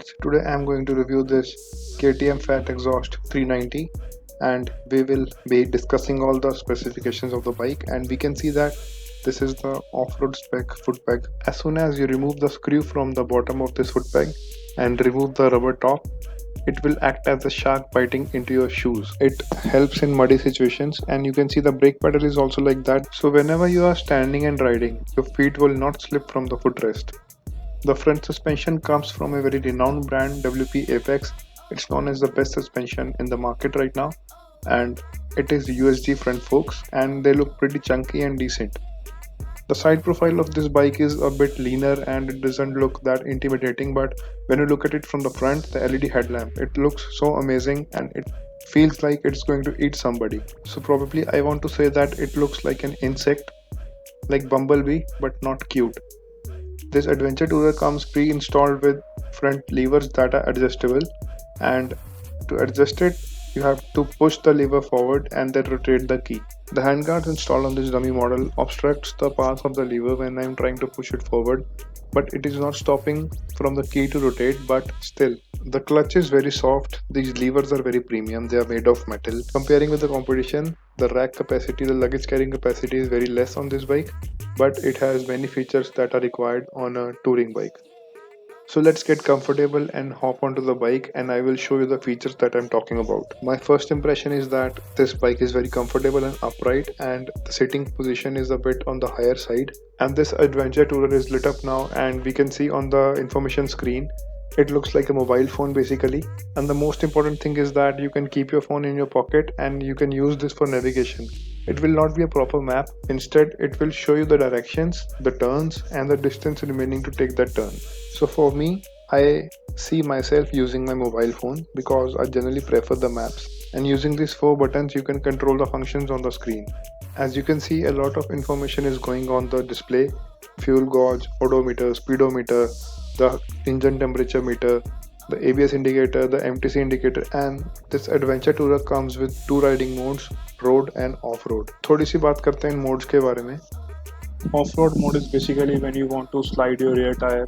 friends, today I am going to review this KTM Fat Exhaust 390 and we will be discussing all the specifications of the bike, and we can see that this is the off-road spec foot peg. As soon as you remove the screw from the bottom of this foot peg and remove the rubber top, it will act as a shark biting into your shoes. It helps in muddy situations, and you can see the brake pedal is also like that, so whenever you are standing and riding, your feet will not slip from the footrest. The front suspension comes from a very renowned brand, WP Apex. It's known as the best suspension in the market right now, and it is USD front forks and they look pretty chunky and decent. The side profile of this bike is a bit leaner and it doesn't look that intimidating, but when you look at it from the front, the LED headlamp, it looks so amazing and it feels like it's going to eat somebody. So probably I want to say that it looks like an insect, like Bumblebee, but not cute. This adventure tourer comes pre-installed with front levers that are adjustable, and to adjust it you have to push the lever forward and then rotate the key. The handguards installed on this dummy model obstructs the path of the lever when I am trying to push it forward, but it is not stopping from the key to rotate. But still, the clutch is very soft. These levers are very premium, they are made of metal. Comparing with the competition, the rack capacity, the luggage carrying capacity is very less on this bike, but it has many features that are required on a touring bike. So let's get comfortable and hop onto the bike, and I will show you the features that I'm talking about. My first impression is that this bike is very comfortable and upright, and the sitting position is a bit on the higher side. And this adventure tourer is lit up now, and we can see on the information screen it looks like a mobile phone basically. And the most important thing is that you can keep your phone in your pocket and you can use this for navigation. It will not be a proper map, instead it will show you the directions, the turns and the distance remaining to take that turn. So for me, I see myself using my mobile phone because I generally prefer the maps, and using these 4 buttons you can control the functions on the screen. As you can see, a lot of information is going on the display: fuel gauge, odometer, speedometer, the engine temperature meter, the ABS indicator, the MTC indicator, and this adventure tourer comes with 2 riding modes, road and off-road. थोड़ी सी बात करते हैं इन modes के बारे में. Off-road mode is basically when you want to slide your rear tire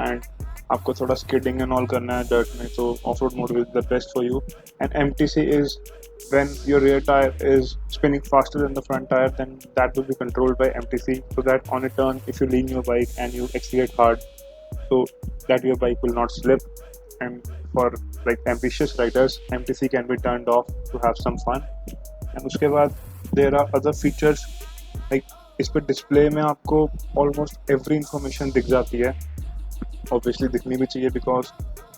and आपको थोड़ा skidding and all करना है dirt में, so off-road mode is the best for you. And MTC is when your rear tire is spinning faster than the front tire, then that will be controlled by MTC, so that on a turn if you lean your bike and you accelerate hard, so that your bike will not slip. And for like ambitious riders, MTC can be turned off to have some fun. And उसके बाद there are other features like इस पे display में आपको almost every information दिख जाती है, obviously दिखनी भी चाहिए because,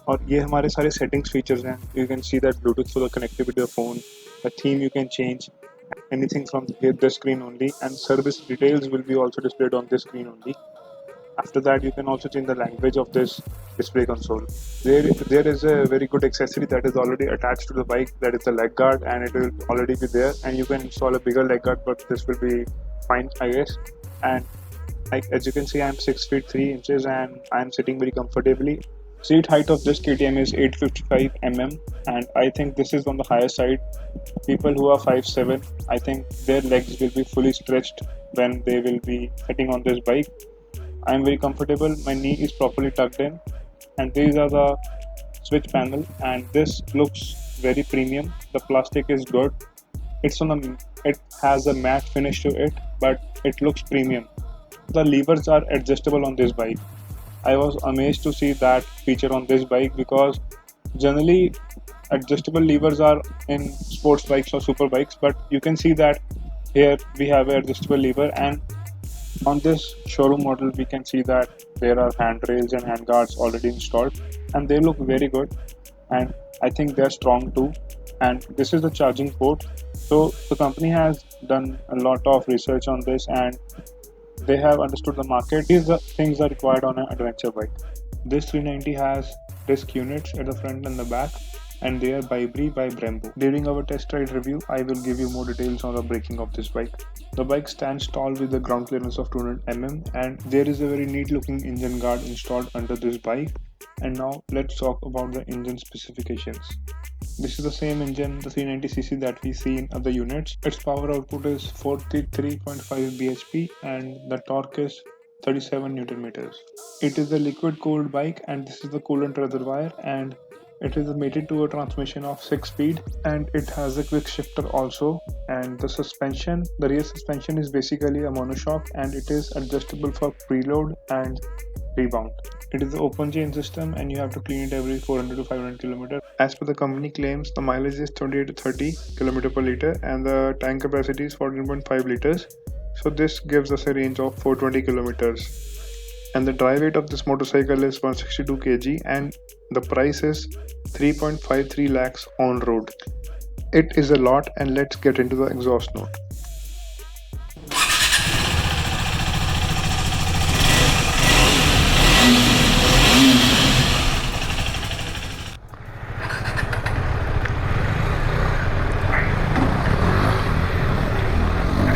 और ये हमारे सारे settings features हैं. You can see that Bluetooth for the connectivity of phone, the theme you can change, anything from this screen only, and service details will be also displayed on this screen only. After that, you can also change the language of this display console. There is a very good accessory that is already attached to the bike, that is the leg guard, and it will already be there, and you can install a bigger leg guard, but this will be fine, I guess. And like as you can see, I'm 6 feet 3 inches and I'm sitting very comfortably. Seat height of this KTM is 855 mm, and I think this is on the higher side. People who are 5'7", I think their legs will be fully stretched when they will be sitting on this bike. I am very comfortable, my knee is properly tucked in, and these are the switch panel, and this looks very premium. The plastic is good. It has a matte finish to it, but it looks premium. The levers are adjustable on this bike. I was amazed to see that feature on this bike because generally adjustable levers are in sports bikes or super bikes, but you can see that here we have an adjustable lever, and on this showroom model we can see that there are handrails and handguards already installed, and they look very good, and I think they're strong too. And this is the charging port. So the company has done a lot of research on this and they have understood the market. These things are required on an adventure bike. This 390 has disc units at the front and the back, and they are by Brembo. During our test ride review, I will give you more details on the braking of this bike. The bike stands tall with a ground clearance of 200 mm, and there is a very neat looking engine guard installed under this bike. And now let's talk about the engine specifications. This is the same engine, the 390cc, that we see in other units. Its power output is 43.5 bhp and the torque is 37 Newton meters. It is a liquid cooled bike, and this is the coolant reservoir, and it is mated to a transmission of 6 speed, and it has a quick shifter also. And the rear suspension is basically a monoshock, and it is adjustable for preload and rebound. It is an open chain system, and you have to clean it every 400 to 500 kilometers. As per the company claims, the mileage is 28 to 30 km per liter, and the tank capacity is 14.5 liters. So this gives us a range of 420 kilometers. And the dry weight of this motorcycle is 162 kg, and the price is 3.53 lakhs on road. It is a lot, and let's get into the exhaust note.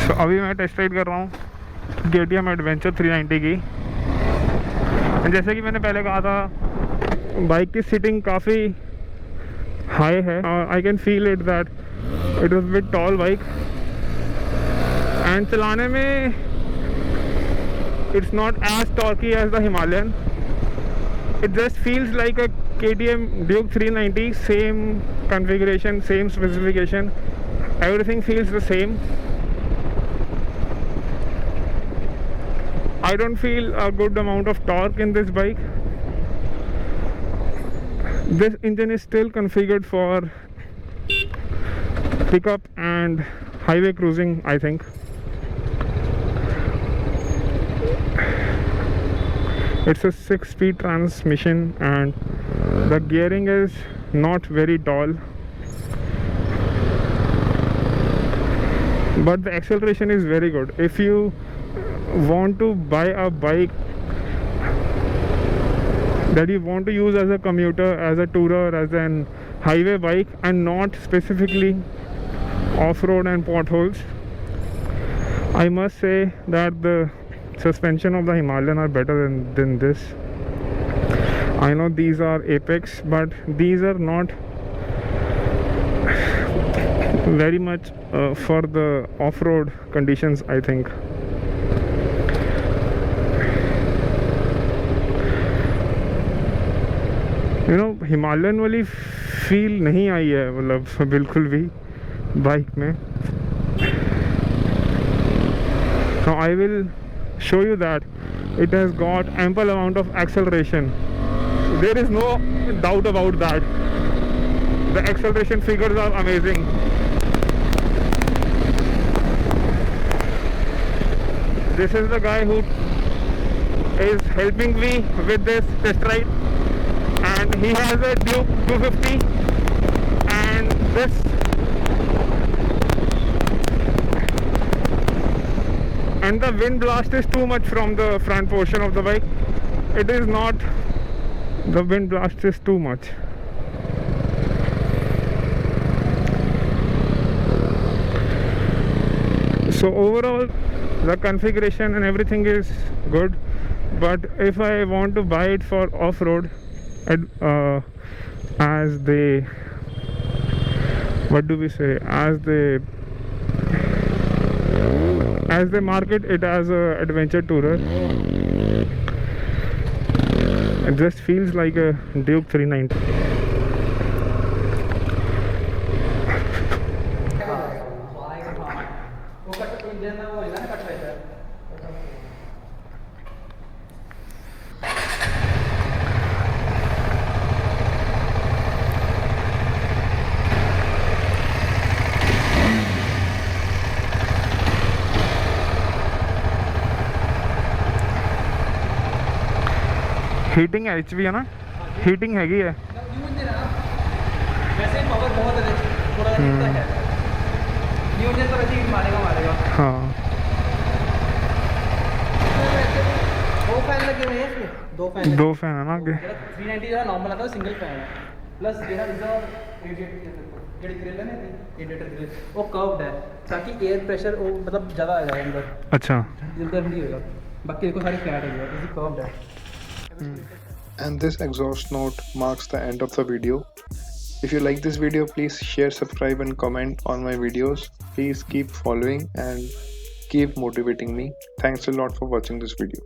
तो अभी मैं test ride कर रहा हूँ KTM adventure 390 की। जैसे कि मैंने पहले कहा था, बाइक की सीटिंग काफ़ी हाई है। I can feel it that it is bit tall bike, and चलाने में it's not as torquey as the Himalayan. It just feels like a KTM Duke 390, same configuration, same specification, everything feels the same. I don't feel a good amount of torque in this bike. This engine is still configured for pickup and highway cruising, I think. It's a 6-speed transmission, and the gearing is not very tall, but the acceleration is very good. If you want to buy a bike that you want to use as a commuter, as a tourer, as an highway bike, and not specifically off-road and potholes, I must say that the suspension of the Himalayan are better than this. I know these are Apex, but these are not very much for the off-road conditions, I think. You know Himalayan वाली feel नहीं आई है, मतलब बिल्कुल भी bike में। So I will show you that it has got ample amount of acceleration. There is no doubt about that. The acceleration figures are amazing. This is the guy who is helping me with this test ride, and he has a Duke 250, and the wind blast is too much from the front portion of the bike. It is not, the wind blast is too much. So overall the configuration and everything is good, but if I want to buy it for off-road, as they, what do we say, as they market it as a adventure tourer, it just feels like a Duke 390. Heating है, H भी है ना, heating हैगी है। वैसे power बहुत है, थोड़ा है न्यू इंजन तो वैसे ही मारेगा। हाँ, दो फैन लगे हुए हैं इसमें, दो फैन है ना आगे। 390 जो नॉर्मल आता है सिंगल फैन है, प्लस जेड़ा रेडिएटर ग्रिल है ना, रेडिएटर ग्रिल वो कर्व्ड है ताकि एयर प्रेशर वो मतलब ज़्यादा आ जाए अंदर। अच्छा, इधर नहीं होगा, बाकी देखो सारी फ्लैट है, ये कर्व्ड है। And this exhaust note marks the end of the video. If you like this video, please share, subscribe and comment on my videos. Please keep following, and keep motivating me. Thanks a lot for watching this video.